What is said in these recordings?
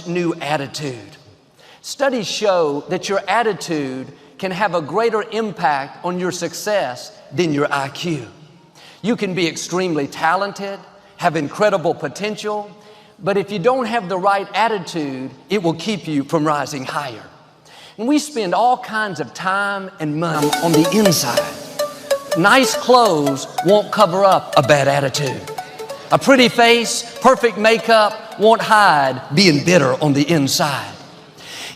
new attitude. Studies show that your attitude can have a greater impact on your success than your IQ. You can be extremely talented, have incredible potential, but if you don't have the right attitude, it will keep you from rising higher. And we spend all kinds of time and money on the inside. Nice clothes won't cover up a bad attitude. A pretty face, perfect makeup won't hide being bitter on the inside.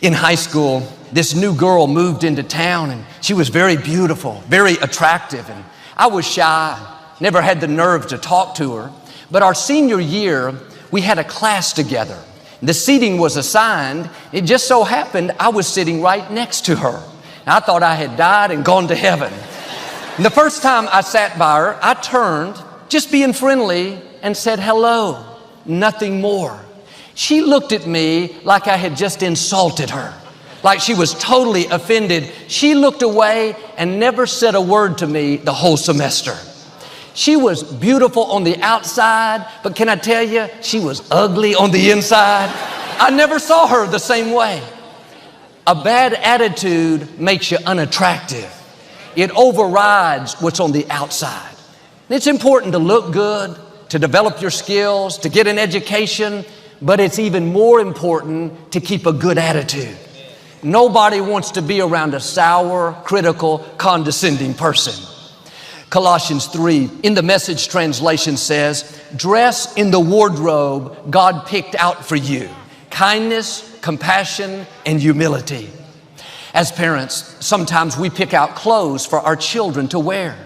In high school, this new girl moved into town and she was very beautiful, very attractive, and I was shy, never had the nerve to talk to her. But our senior year, we had a class together. The seating was assigned. It just so happened I was sitting right next to her. And I thought I had died and gone to heaven. And the first time I sat by her, I turned, just being friendly, and said hello, nothing more. She looked at me like I had just insulted her, like she was totally offended. She looked away and never said a word to me the whole semester. She was beautiful on the outside, but can I tell you, she was ugly on the inside. I never saw her the same way. A bad attitude makes you unattractive. It overrides what's on the outside. It's important to look good, to develop your skills, to get an education, but it's even more important to keep a good attitude. Nobody wants to be around a sour, critical, condescending person. Colossians 3 in the Message translation says, dress in the wardrobe God picked out for you, kindness, compassion, and humility. As parents, sometimes we pick out clothes for our children to wear.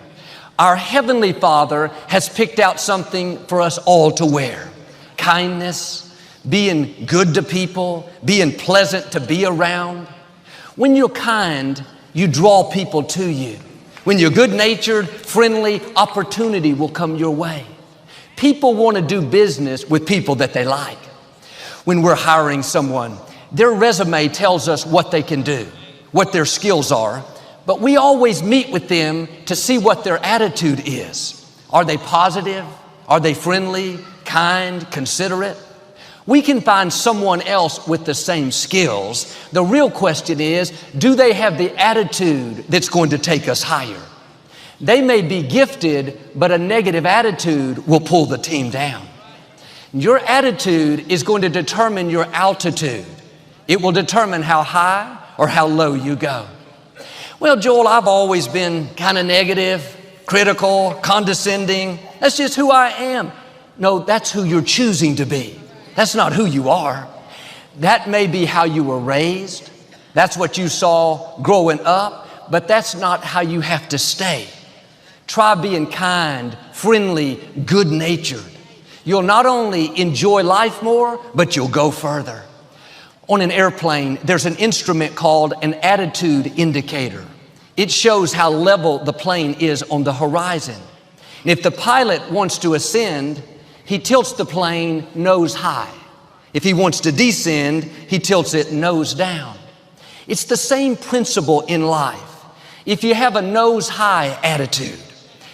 Our Heavenly Father has picked out something for us all to wear. Kindness, being good to people, being pleasant to be around. When you're kind, you draw people to you. When you're good-natured, friendly, opportunity will come your way. People want to do business with people that they like. When we're hiring someone, their resume tells us what they can do, what their skills are, but we always meet with them to see what their attitude is. Are they positive? Are they friendly, kind, considerate? We can find someone else with the same skills. The real question is, do they have the attitude that's going to take us higher? They may be gifted, but a negative attitude will pull the team down. Your attitude is going to determine your altitude. It will determine how high or how low you go. Well, Joel, I've always been kind of negative, critical, condescending. That's just who I am. No, that's who you're choosing to be. That's not who you are. That may be how you were raised. That's what you saw growing up, but that's not how you have to stay. Try being kind, friendly, good-natured. You'll not only enjoy life more, but you'll go further. On an airplane, there's an instrument called an attitude indicator. It shows how level the plane is on the horizon. And if the pilot wants to ascend, he tilts the plane nose high. If he wants to descend, he tilts it nose down. It's the same principle in life. If you have a nose high attitude,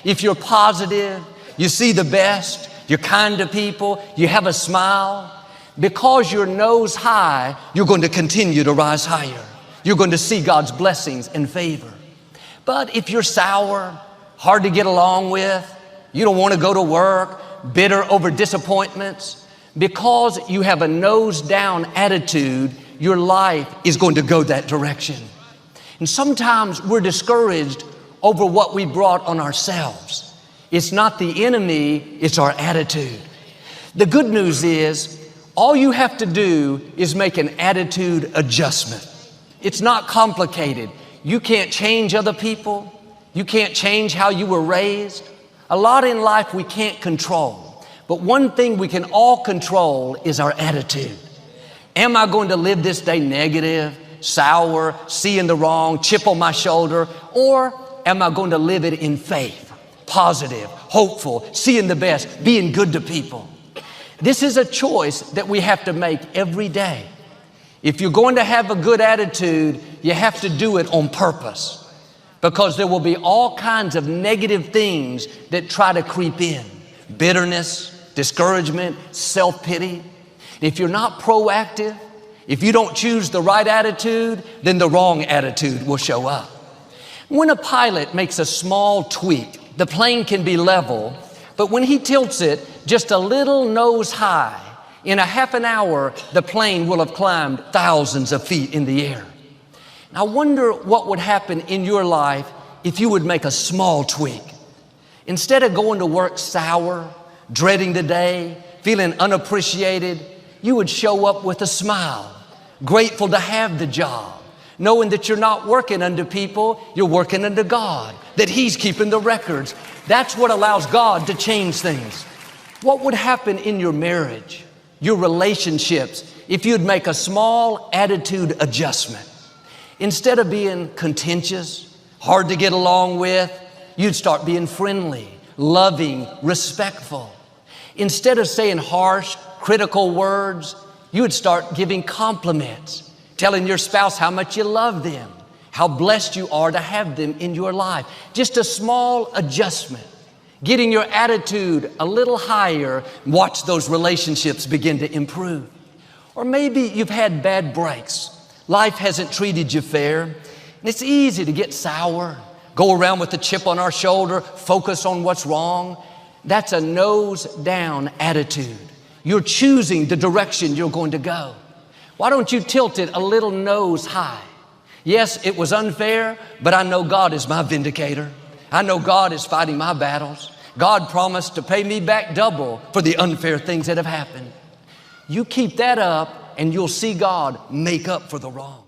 if you're positive, you see the best, you're kind to people, you have a smile, because you're nose high, you're going to continue to rise higher. You're going to see God's blessings and favor. But if you're sour, hard to get along with, you don't want to go to work, bitter over disappointments, because you have a nose down attitude, your life is going to go that direction. And sometimes we're discouraged over what we brought on ourselves. It's not the enemy, it's our attitude. The good news is, all you have to do is make an attitude adjustment. It's not complicated. You can't change other people. You can't change how you were raised. A lot in life we can't control. But one thing we can all control is our attitude. Am I going to live this day negative, sour, seeing the wrong, chip on my shoulder? Or am I going to live it in faith, positive, hopeful, seeing the best, being good to people? This is a choice that we have to make every day. If you're going to have a good attitude, you have to do it on purpose, because there will be all kinds of negative things that try to creep in. Bitterness, discouragement, self-pity. If you're not proactive, If you don't choose the right attitude, then the wrong attitude will show up. When a pilot makes a small tweak, the plane can be level, but when he tilts it just a little nose high, in a half an hour, the plane will have climbed thousands of feet in the air. I wonder what would happen in your life if you would make a small tweak. Instead of going to work sour, dreading the day, feeling unappreciated, you would show up with a smile, grateful to have the job, knowing that you're not working under people, you're working under God, that He's keeping the records. That's what allows God to change things. What would happen in your marriage, your relationships, if you'd make a small attitude adjustment? Instead of being contentious, hard to get along with, you'd start being friendly, loving, respectful. Instead of saying harsh, critical words, you would start giving compliments, telling your spouse how much you love them, how blessed you are to have them in your life. Just a small adjustment, getting your attitude a little higher, watch those relationships begin to improve. Or maybe you've had bad breaks. Life hasn't treated you fair, and it's easy to get sour, go around with a chip on our shoulder, focus on what's wrong. That's a nose down attitude. You're choosing the direction you're going to go. Why don't you tilt it a little nose high? Yes, it was unfair, but I know God is my vindicator. I know God is fighting my battles. God promised to pay me back double for the unfair things that have happened. You keep that up and you'll see God make up for the wrong.